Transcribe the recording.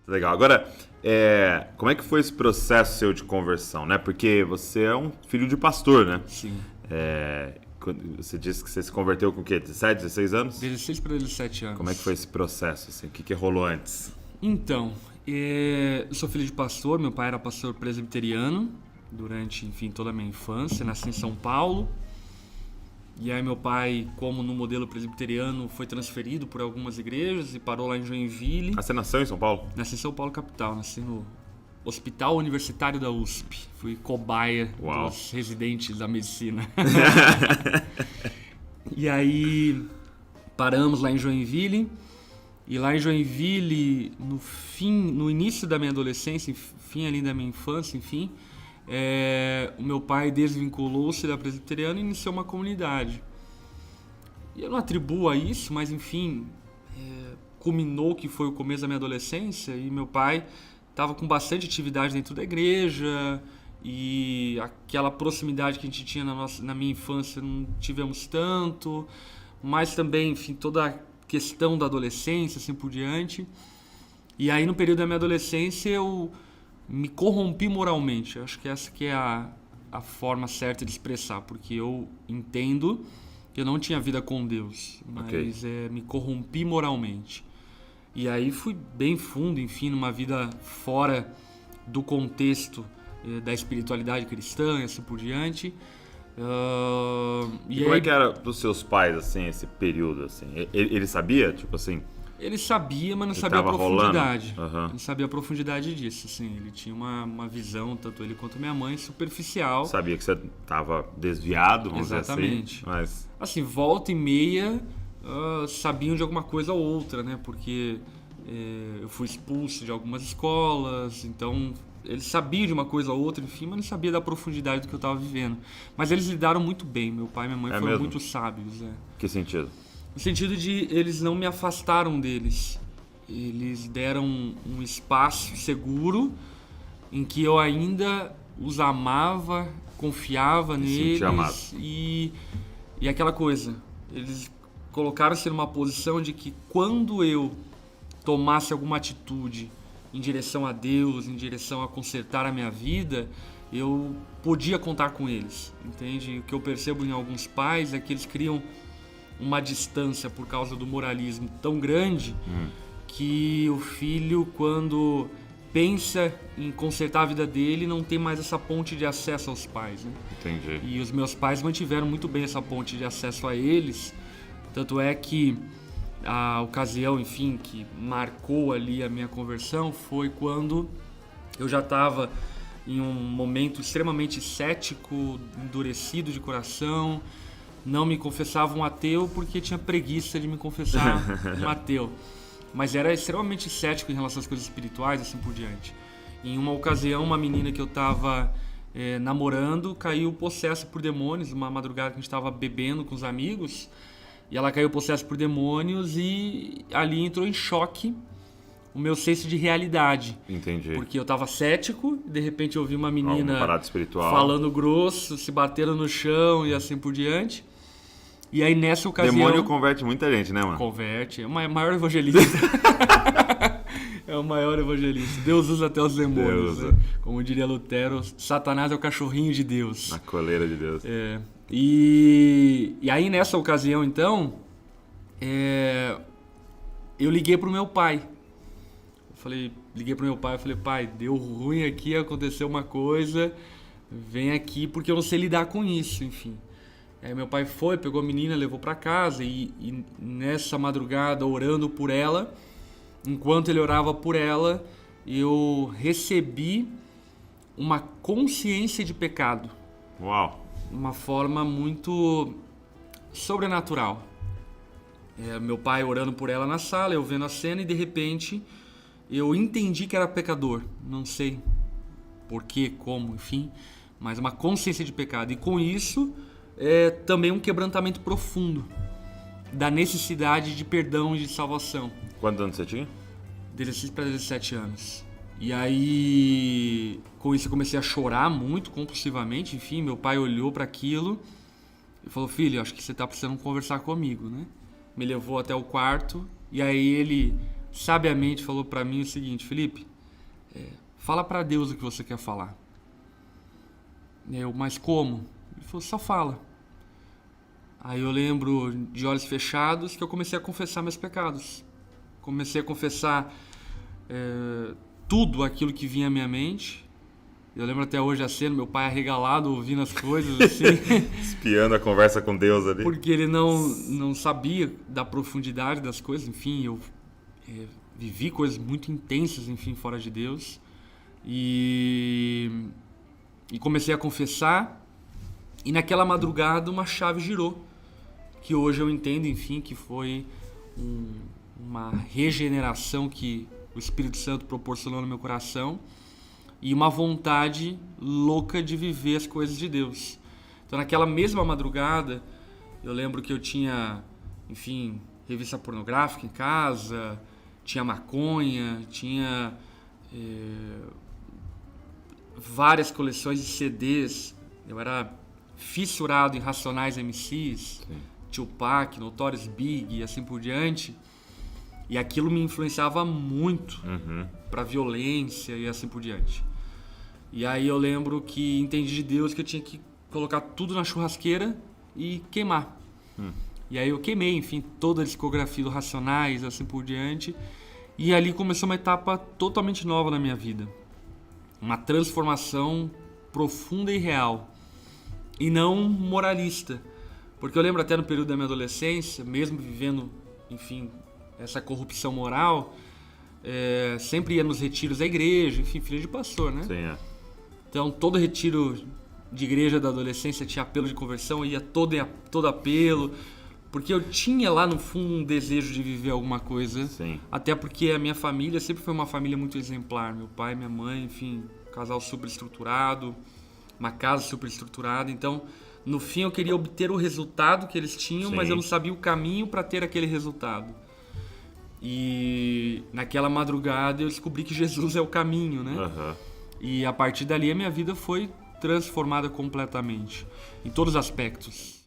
Legal. Agora, como é que foi esse processo seu de conversão, né? Porque você é um filho de pastor, né? Sim. Você disse que você se converteu com o quê? 17, 16 anos? 16 para 17 anos. Como é que foi esse processo, assim? O que rolou antes? Então, eu sou filho de pastor, meu pai era pastor presbiteriano durante, enfim, toda a minha infância, nasci em São Paulo. E aí meu pai, como no modelo presbiteriano, foi transferido por algumas igrejas e parou lá em Joinville. Você nasceu em São Paulo? Nasci em São Paulo, capital, nasci no Hospital Universitário da USP. Fui cobaia dos residentes da medicina. E aí paramos lá em Joinville. E lá em Joinville, no início da minha adolescência, fim ali da minha infância, enfim, o meu pai desvinculou-se da presbiteriana e iniciou uma comunidade. E eu não atribuo a isso, mas enfim, culminou que foi o começo da minha adolescência e meu pai estava com bastante atividade dentro da igreja e aquela proximidade que a gente tinha na minha infância não tivemos tanto, mas também, enfim, toda a questão da adolescência, assim por diante. E aí no período da minha adolescência eu me corrompi moralmente. Acho que essa que é a forma certa de expressar, porque eu entendo que eu não tinha vida com Deus, mas me corrompi moralmente. E aí fui bem fundo, enfim, numa vida fora do contexto da espiritualidade cristã e assim por diante. E como é que era pros seus pais, assim, esse período, assim? Ele sabia, tipo assim? Ele sabia, mas não sabia a profundidade. Uhum. Não sabia a profundidade disso, assim. Ele tinha uma visão, tanto ele quanto minha mãe, superficial. Sabia que você estava desviado, vamos Exatamente. dizer assim. Mas... assim, volta e meia, sabiam de alguma coisa ou outra, né? Porque eu fui expulso de algumas escolas, então eles sabiam de uma coisa ou outra, enfim, mas não sabia da profundidade do que eu estava vivendo. Mas eles lidaram muito bem, meu pai e minha mãe foram mesmo? muito sábios. Que sentido? No sentido de eles não me afastaram deles. Eles deram um espaço seguro em que eu ainda os amava, confiava neles e aquela coisa. Eles colocaram-se numa posição de que quando eu tomasse alguma atitude em direção a Deus, em direção a consertar a minha vida, eu podia contar com eles, entende? O que eu percebo em alguns pais é que eles criam uma distância por causa do moralismo tão grande que o filho, quando pensa em consertar a vida dele, não tem mais essa ponte de acesso aos pais, né? Entendi. E os meus pais mantiveram muito bem essa ponte de acesso a eles, tanto é que a ocasião, enfim, que marcou ali a minha conversão foi quando eu já estava em um momento extremamente cético, endurecido de coração, não me confessava um ateu porque tinha preguiça de me confessar um ateu, mas era extremamente cético em relação às coisas espirituais, assim por diante. Em uma ocasião, uma menina que eu estava namorando caiu possessa por demônios, uma madrugada que a gente estava bebendo com os amigos, e ela caiu possessa por demônios e ali entrou em choque o meu senso de realidade. Entendi. Porque eu tava cético, de repente eu vi uma menina falando grosso, se batendo no chão e assim por diante. E aí nessa ocasião... Demônio converte muita gente, né, mano? Converte, é o maior evangelista. É o maior evangelista. Deus usa até os demônios. Né? Como diria Lutero, Satanás é o cachorrinho de Deus. Na coleira de Deus. E aí nessa ocasião, então, eu liguei pro meu pai. Liguei pro meu pai e falei, pai, deu ruim aqui, aconteceu uma coisa, vem aqui porque eu não sei lidar com isso, enfim. Aí meu pai foi, pegou a menina, levou pra casa e nessa madrugada, orando por ela, enquanto ele orava por ela, eu recebi uma consciência de pecado. Uau! Uma forma muito sobrenatural. Meu pai orando por ela na sala, eu vendo a cena e de repente eu entendi que era pecador. Não sei porquê, como, enfim, mas uma consciência de pecado. E com isso, também um quebrantamento profundo da necessidade de perdão e de salvação. Quantos anos você tinha? 16 para 17 anos. E aí, com isso eu comecei a chorar muito, compulsivamente. Enfim, meu pai olhou para aquilo e falou, filho, acho que você tá precisando conversar comigo, né? Me levou até o quarto e aí ele sabiamente falou para mim o seguinte: Felipe, fala para Deus o que você quer falar. Mas como? Ele falou: só fala. Aí eu lembro, de olhos fechados, que eu comecei a confessar meus pecados. Comecei a confessar tudo aquilo que vinha à minha mente. Eu lembro até hoje a cena, meu pai arregalado, ouvindo as coisas assim. Espiando a conversa com Deus ali. Porque ele não sabia da profundidade das coisas. Enfim, eu vivi coisas muito intensas, enfim, fora de Deus. E comecei a confessar. E naquela madrugada uma chave girou. Que hoje eu entendo, enfim, que foi uma regeneração que o Espírito Santo proporcionou no meu coração. E uma vontade louca de viver as coisas de Deus. Então, naquela mesma madrugada, eu lembro que eu tinha, enfim, revista pornográfica em casa, tinha maconha, tinha várias coleções de CDs. Eu era fissurado em Racionais MCs, sim, Tupac, Notorious Big e assim por diante. E aquilo me influenciava muito para violência e assim por diante. E aí eu lembro que entendi de Deus que eu tinha que colocar tudo na churrasqueira e queimar. E aí eu queimei, enfim, toda a discografia do Racionais, assim por diante. E ali começou uma etapa totalmente nova na minha vida. Uma transformação profunda e real. E não moralista. Porque eu lembro até no período da minha adolescência, mesmo vivendo, enfim, essa corrupção moral, sempre ia nos retiros da igreja, enfim, filho de pastor, né? Sim, Então, todo retiro de igreja da adolescência tinha apelo de conversão, eu ia todo apelo, porque eu tinha lá no fundo um desejo de viver alguma coisa. Sim. Até porque a minha família sempre foi uma família muito exemplar. Meu pai, minha mãe, enfim, um casal super estruturado, uma casa super estruturada. Então, no fim, eu queria obter o resultado que eles tinham, sim, mas eu não sabia o caminho para ter aquele resultado. E naquela madrugada eu descobri que Jesus é o caminho, né? E a partir dali a minha vida foi transformada completamente, em todos os aspectos.